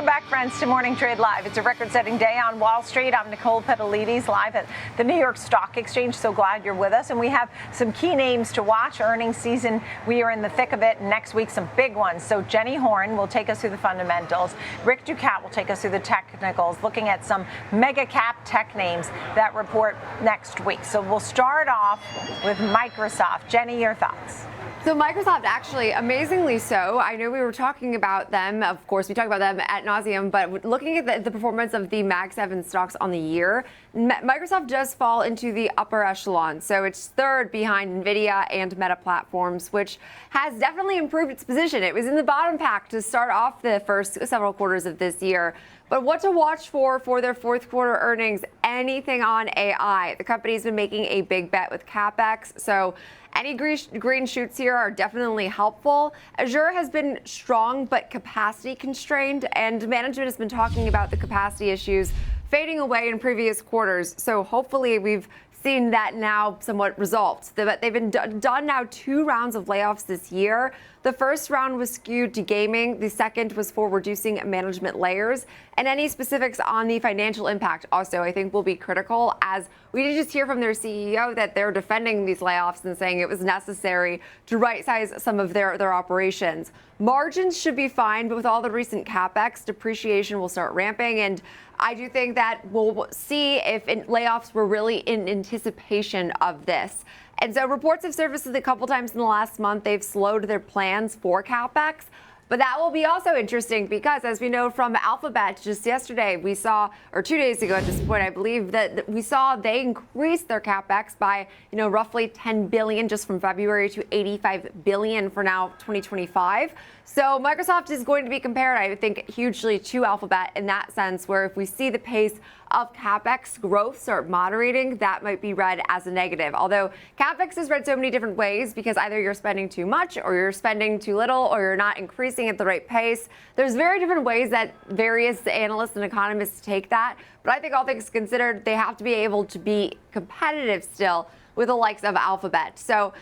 Welcome back, friends, to Morning Trade Live. It's a record-setting day on Wall Street. I'm Nicole Petalides, live at the New York Stock Exchange. So glad you're with us. And we have some key names to watch. Earnings season, we are in the thick of it. Next week, some big ones. So Jenny Horn will take us through the fundamentals. Rick Ducat will take us through the technicals, looking at some mega cap tech names that report next week. So we'll start off with Microsoft. Jenny, your thoughts? So Microsoft, actually, amazingly so. I know we were talking about them. Of course, we talk about them ad nauseum, but looking at the performance of the Mag 7 stocks on the year, Microsoft does fall into the upper echelon. So it's third behind NVIDIA and Meta Platforms, which has definitely improved its position. It was in the bottom pack to start off the first several quarters of this year. But what to watch for their fourth quarter earnings? Anything on AI. The company's been making a big bet with CapEx, so any green shoots here are definitely helpful. Azure has been strong but capacity constrained, and management has been talking about the capacity issues fading away in previous quarters. So hopefully we've seen that now somewhat resolved. They've been done now 2 rounds of layoffs this year. The first round was skewed to gaming. The second was for reducing management layers. And any specifics on the financial impact also, I think, will be critical, as we did just hear from their CEO that they're defending these layoffs and saying it was necessary to right-size some of their operations. Margins should be fine, but with all the recent CapEx, depreciation will start ramping. And I do think that we'll see if layoffs were really in anticipation of this. And so reports have surfaced a couple times in the last month. They've slowed their plans for CapEx. But that will be also interesting because, as we know from Alphabet, just yesterday we saw, or 2 days ago at this point, I believe, that we saw they increased their CapEx by, roughly $10 billion just from February to $85 billion for now 2025. So Microsoft is going to be compared, I think, hugely to Alphabet in that sense, where if we see the pace of CapEx growth start moderating, that might be read as a negative. Although CapEx is read so many different ways because either you're spending too much or you're spending too little or you're not increasing at the right pace. There's very different ways that various analysts and economists take that. But I think all things considered, they have to be able to be competitive still with the likes of Alphabet. So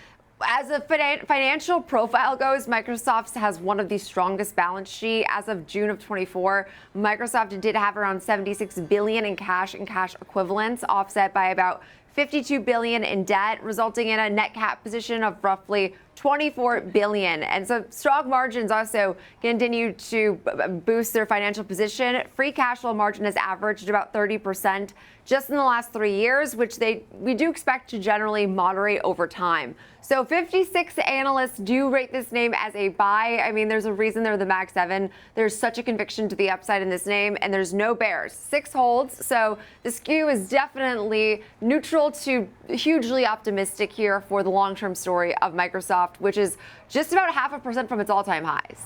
as a financial profile goes, Microsoft has one of the strongest balance sheets. As of June of 24, Microsoft did have around $76 billion in cash and cash equivalents, offset by about $52 billion in debt, resulting in a net cap position of roughly $24 billion. And so strong margins also continue to boost their financial position. Free cash flow margin has averaged about 30% just in the last 3 years, which we do expect to generally moderate over time. So 56 analysts do rate this name as a buy. I mean, there's a reason they're the Mag 7. There's such a conviction to the upside in this name, and there's no bears. 6 holds, so the skew is definitely neutral to hugely optimistic here for the long-term story of Microsoft, which is just about 0.5% from its all-time highs.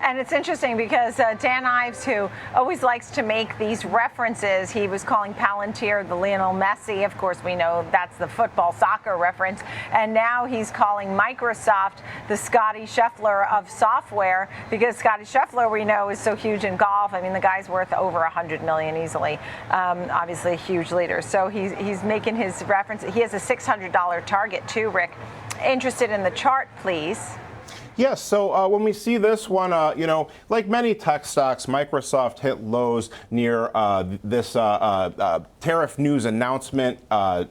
And it's interesting because Dan Ives, who always likes to make these references, he was calling Palantir the Lionel Messi. Of course, we know that's the football soccer reference. And now he's calling Microsoft the Scotty Scheffler of software, because Scotty Scheffler, we know, is so huge in golf. I mean, the guy's worth over $100 million easily. Obviously, a huge leader. So he's making his reference. He has a $600 target too, Rick. Interested in the chart, please. Yes, so when we see this one, like many tech stocks, Microsoft hit lows near this tariff news announcement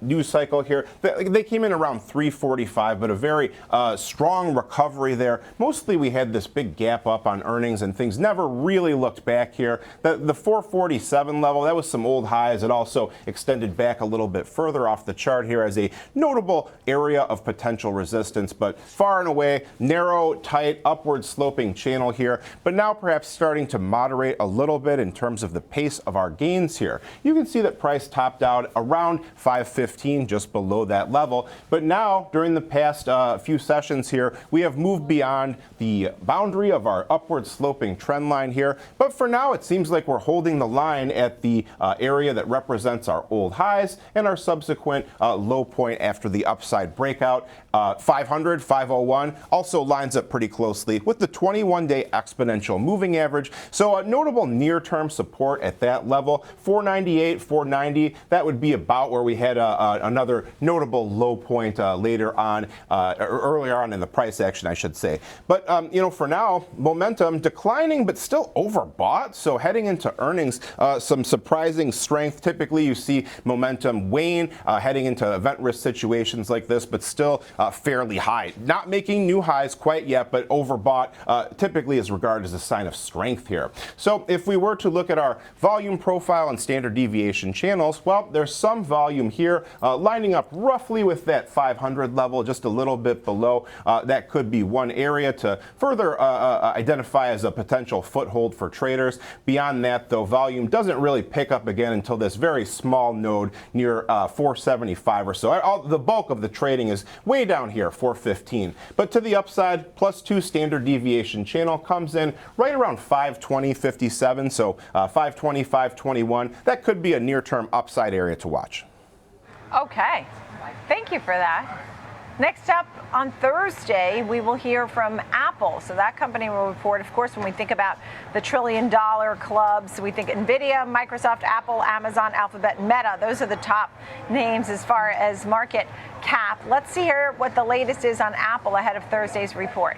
news cycle here. They came in around 345, but a very strong recovery there. Mostly we had this big gap up on earnings and things never really looked back here. The 447 level, that was some old highs. It also extended back a little bit further off the chart here as a notable area of potential resistance, but far and away, narrow, tight, upward sloping channel here, but now perhaps starting to moderate a little bit in terms of the pace of our gains here. You can see that price topped out around 515, just below that level, but now during the past few sessions here, we have moved beyond the boundary of our upward sloping trend line here, but for now it seems like we're holding the line at the area that represents our old highs and our subsequent low point after the upside breakout. 500, 501 also lines up up pretty closely with the 21-day exponential moving average. So a notable near-term support at that level, 498, 490. That would be about where we had another notable low point later on, earlier on in the price action, I should say. But for now, momentum declining, but still overbought. So heading into earnings, some surprising strength. Typically, you see momentum wane heading into event risk situations like this, but still fairly high. Not making new highs quite yet, but overbought typically is regarded as a sign of strength here. So if we were to look at our volume profile and standard deviation channels, well, there's some volume here lining up roughly with that 500 level, just a little bit below. That could be one area to further identify as a potential foothold for traders. Beyond that, though, volume doesn't really pick up again until this very small node near 475 or so. The bulk of the trading is way down here, 415. But to the upside, +2 standard deviation channel comes in right around 520.57, so 520, 521. That could be a near-term upside area to watch. Okay, thank you for that. Next up on Thursday, we will hear from Apple. So that company will report, of course, when we think about the trillion-dollar clubs, we think NVIDIA, Microsoft, Apple, Amazon, Alphabet, Meta. Those are the top names as far as market cap. Let's hear what the latest is on Apple ahead of Thursday's report.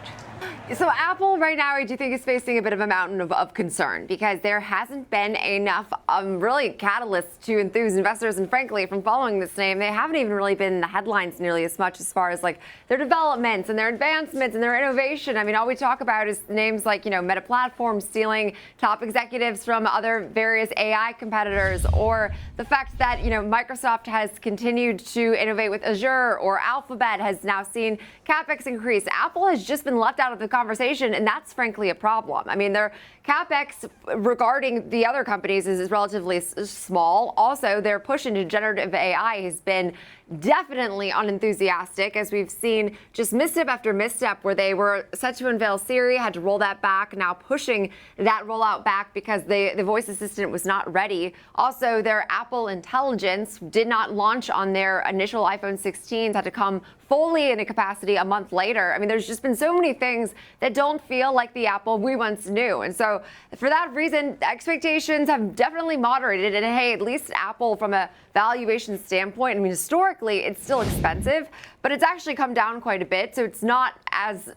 So Apple right now, I do think is facing a bit of a mountain of concern because there hasn't been enough really catalysts to enthuse investors. And frankly, from following this name, they haven't even really been in the headlines nearly as much as far as like their developments and their advancements and their innovation. I mean, all we talk about is names like, Meta Platforms stealing top executives from other various AI competitors, or the fact that, Microsoft has continued to innovate with Azure, or Alphabet has now seen CapEx increase. Apple has just been left out of the conversation, and that's frankly a problem. I mean, their CapEx regarding the other companies is relatively small. Also, their push into generative AI has been definitely unenthusiastic, as we've seen just misstep after misstep where they were set to unveil Siri, had to roll that back, now pushing that rollout back because the voice assistant was not ready. Also, their Apple Intelligence did not launch on their initial iPhone 16s, had to come fully into capacity a month later. I mean, there's just been so many things that don't feel like the Apple we once knew. And so for that reason, expectations have definitely moderated. And hey, at least Apple from a valuation standpoint, I mean, historically, it's still expensive, but it's actually come down quite a bit. So it's not as,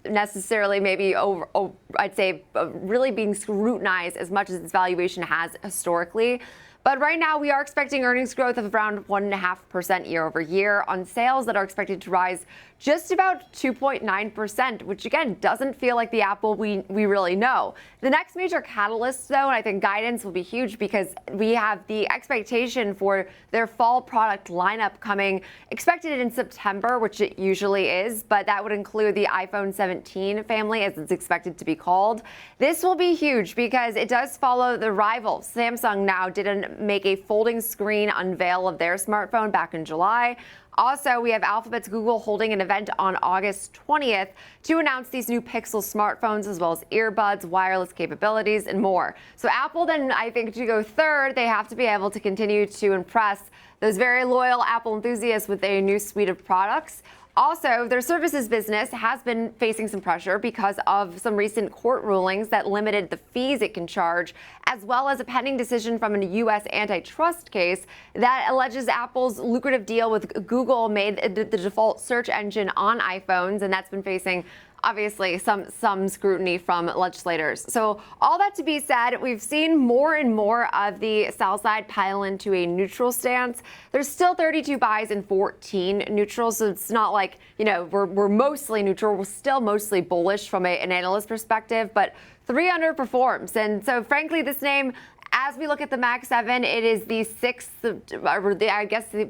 necessarily maybe I'd say really being scrutinized as much as its valuation has historically. But right now, we are expecting earnings growth of around 1.5% year over year on sales that are expected to rise just about 2.9%, which again doesn't feel like the Apple we really know. The next major catalyst, though, and I think guidance will be huge because we have the expectation for their fall product lineup coming expected in September, which it usually is, but that would include the iPhone 17 family, as it's expected to be called. This will be huge because it does follow the rival. Samsung now didn't make a folding screen unveil of their smartphone back in July. Also, we have Alphabet's Google holding an event on August 20th to announce these new Pixel smartphones, as well as earbuds, wireless capabilities, and more. So Apple then, I think, to go third, they have to be able to continue to impress those very loyal Apple enthusiasts with a new suite of products. Also, their services business has been facing some pressure because of some recent court rulings that limited the fees it can charge, as well as a pending decision from a U.S. antitrust case that alleges Apple's lucrative deal with Google made the default search engine on iPhones, and that's been facing obviously some scrutiny from legislators. So all that to be said, we've seen more and more of the sell side pile into a neutral stance. There's still 32 buys and 14 neutrals, so it's not like, we're mostly neutral. We're still mostly bullish from an analyst perspective, but 3 underperforms. And so frankly, this name, as we look at the Mag 7, it is the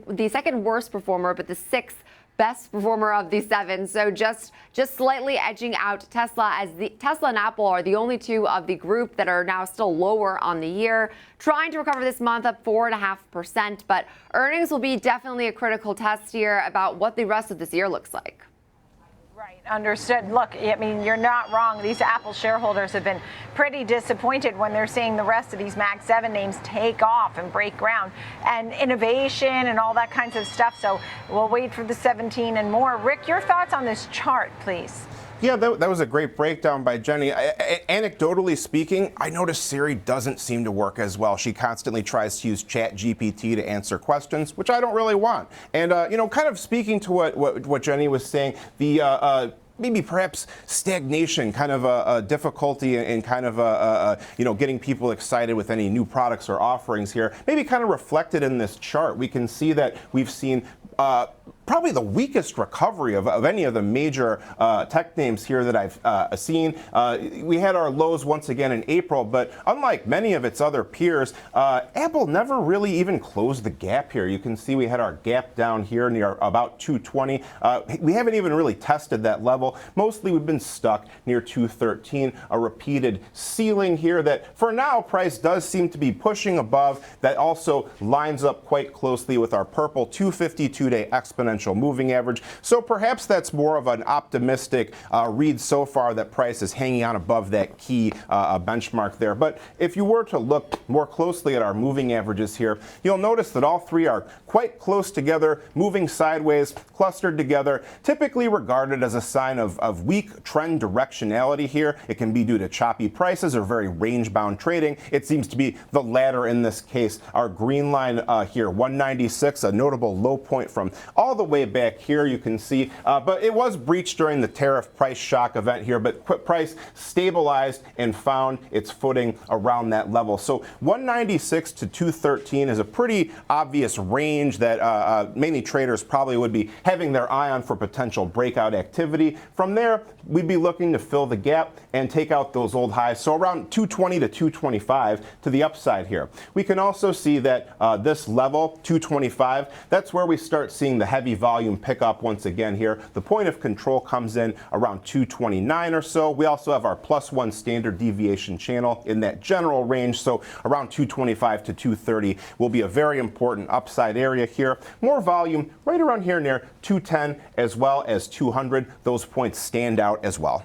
the second worst performer, but the sixth best performer of the 7. So just slightly edging out Tesla, as the Tesla and Apple are the only two of the group that are now still lower on the year. Trying to recover this month, up 4.5%, but earnings will be definitely a critical test here about what the rest of this year looks like. Right, understood. Look, I mean, you're not wrong. These Apple shareholders have been pretty disappointed when they're seeing the rest of these Mag 7 names take off and break ground, and innovation and all that kinds of stuff. So we'll wait for the 17 and more. Rick, your thoughts on this chart, please. Yeah, that was a great breakdown by Jenny. Anecdotally speaking, I noticed Siri doesn't seem to work as well. She constantly tries to use ChatGPT to answer questions, which I don't really want. And, kind of speaking to what Jenny was saying, the maybe perhaps stagnation, kind of a difficulty in kind of getting people excited with any new products or offerings here, maybe kind of reflected in this chart. We can see that we've seen probably the weakest recovery of any of the major tech names here that I've seen. We had our lows once again in April, but unlike many of its other peers, Apple never really even closed the gap here. You can see we had our gap down here near about 220. We haven't even really tested that level. Mostly we've been stuck near 213, a repeated ceiling here that for now price does seem to be pushing above. That also lines up quite closely with our purple 252-day exponential moving average. So perhaps that's more of an optimistic read so far, that price is hanging out above that key benchmark there. But if you were to look more closely at our moving averages here, you'll notice that all three are quite close together, moving sideways, clustered together, typically regarded as a sign of weak trend directionality here. It can be due to choppy prices or very range-bound trading. It seems to be the latter in this case. Our green line here, 196, a notable low point from all the way back here, you can see. But it was breached during the tariff price shock event here, but price stabilized and found its footing around that level. So 196 to 213 is a pretty obvious range that many traders probably would be having their eye on for potential breakout activity. From there, we'd be looking to fill the gap and take out those old highs. So around 220 to 225 to the upside here. We can also see that this level, 225, that's where we start seeing the heavy volume pick up once again here. The point of control comes in around 229 or so. We also have our +1 standard deviation channel in that general range. So around 225 to 230 will be a very important upside area here. More volume right around here near 210 as well as 200. Those points stand out as well.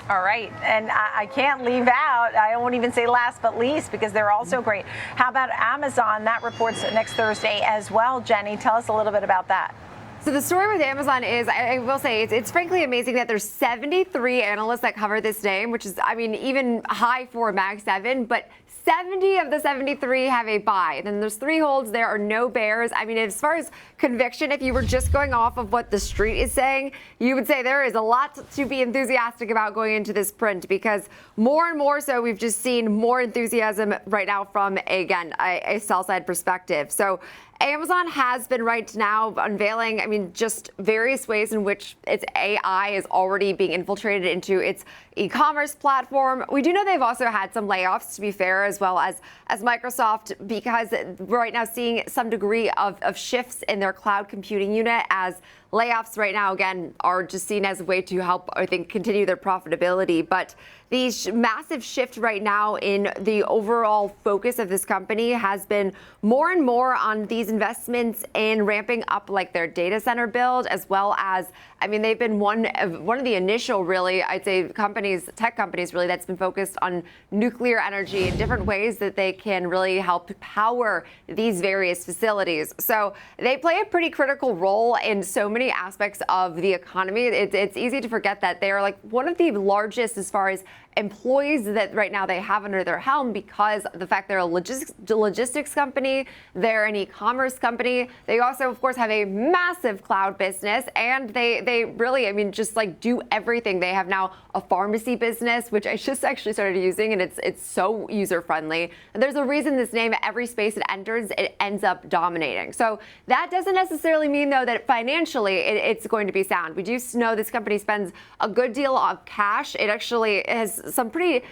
All right, and I can't leave out, I won't even say last but least, because they're also great. How about Amazon? That reports next Thursday as well. Jenny, tell us a little bit about that. So the story with Amazon is, I will say, it's frankly amazing that there's 73 analysts that cover this name, which is, I mean, even high for Mag 7, but 70 of the 73 have a buy. Then there's 3 holds. There are no bears. I mean, as far as conviction, if you were just going off of what the street is saying, you would say there is a lot to be enthusiastic about going into this print, because more and more so we've just seen more enthusiasm right now from, again, a sell-side perspective. So Amazon has been right now unveiling, I mean, just various ways in which its AI is already being infiltrated into its e-commerce platform. We do know they've also had some layoffs, to be fair, as well as Microsoft, because we're right now seeing some degree of shifts in their cloud computing unit, as layoffs right now, again, are just seen as a way to help, I think, continue their profitability. But the massive shift right now in the overall focus of this company has been more and more on these investments in ramping up like their data center build, as well as, I mean, they've been one of the initial, really, I'd say, tech companies really, that's been focused on nuclear energy and different ways that they can really help power these various facilities. So they play a pretty critical role in so many aspects of the economy. It's easy to forget that they are like one of the largest as far as employees that right now they have under their helm, because of the fact they're a logistics company, they're an e-commerce company. They also, of course, have a massive cloud business, and they really, I mean, just like do everything. They have now a pharmacy business, which I just actually started using, and it's so user friendly. And there's a reason this name, every space it enters, it ends up dominating. So that doesn't necessarily mean, though, that financially it's going to be sound. We do know this company spends a good deal of cash. It actually has some pretty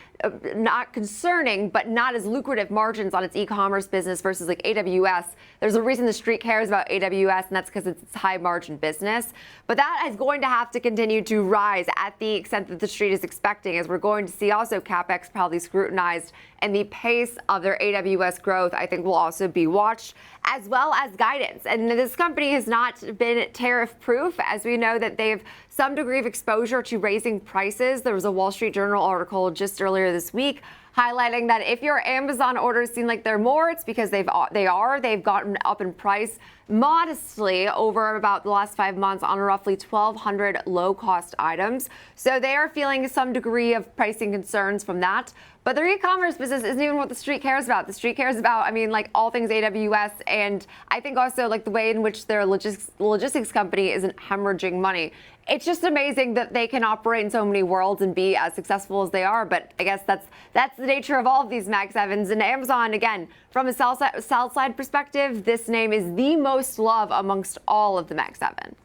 not concerning, but not as lucrative margins on its e-commerce business versus like AWS. There's a reason the street cares about AWS, and that's because it's high margin business. But that is going to have to continue to rise at the extent that the street is expecting, as we're going to see also CapEx probably scrutinized, and the pace of their AWS growth, I think, will also be watched, as well as guidance. And this company has not been tariff proof, as we know that they have some degree of exposure to raising prices. There was a Wall Street Journal article just earlier this week highlighting that if your Amazon orders seem like they're more, it's because they've gotten up in price modestly over about the last 5 months on roughly 1,200 low-cost items. So they are feeling some degree of pricing concerns from that. But their e-commerce business isn't even what the street cares about. The street cares about, I mean, like all things AWS, and I think also like the way in which their logistics company isn't hemorrhaging money. It's just amazing that they can operate in so many worlds and be as successful as they are. But I guess that's the nature of all of these Mag 7s. And Amazon, again, from a sell side perspective, this name is the most loved amongst all of the Mag 7.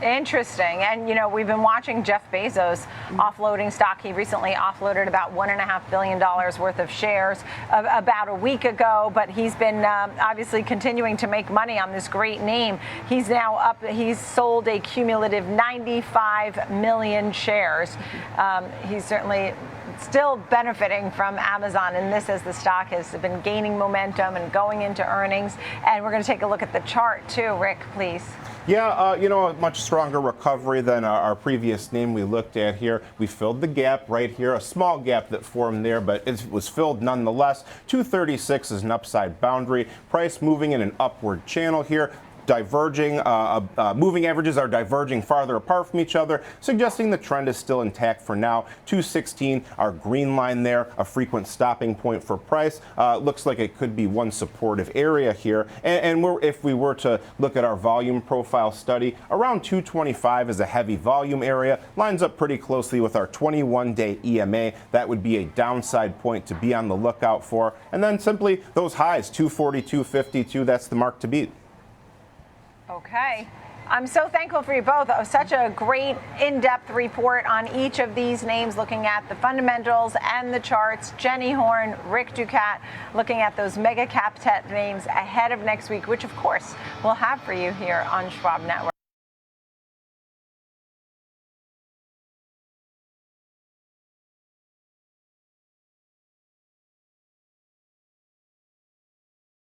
Interesting. And, we've been watching Jeff Bezos offloading stock. He recently offloaded about $1.5 billion worth of shares about a week ago, but he's been obviously continuing to make money on this great name. He's now he's sold a cumulative 95 million shares. He's certainly still benefiting from Amazon, and this as the stock has been gaining momentum and going into earnings. And we're going to take a look at the chart too. Rick, please. Yeah, a much stronger recovery than our previous name we looked at here. We filled the gap right here, a small gap that formed there, but it was filled nonetheless. 236 is an upside boundary. Price moving in an upward channel here. Diverging, moving averages are diverging farther apart from each other, suggesting the trend is still intact for now. 216, our green line there, a frequent stopping point for price. Looks like it could be one supportive area here. And if we were to look at our volume profile study, around 225 is a heavy volume area. Lines up pretty closely with our 21-day EMA. That would be a downside point to be on the lookout for. And then simply those highs, 240, 252, that's the mark to beat. Okay. I'm so thankful for you both. Such a great in-depth report on each of these names, looking at the fundamentals and the charts. Jenny Horn, Rick Ducat, looking at those mega cap names ahead of next week, which of course we'll have for you here on Schwab Network.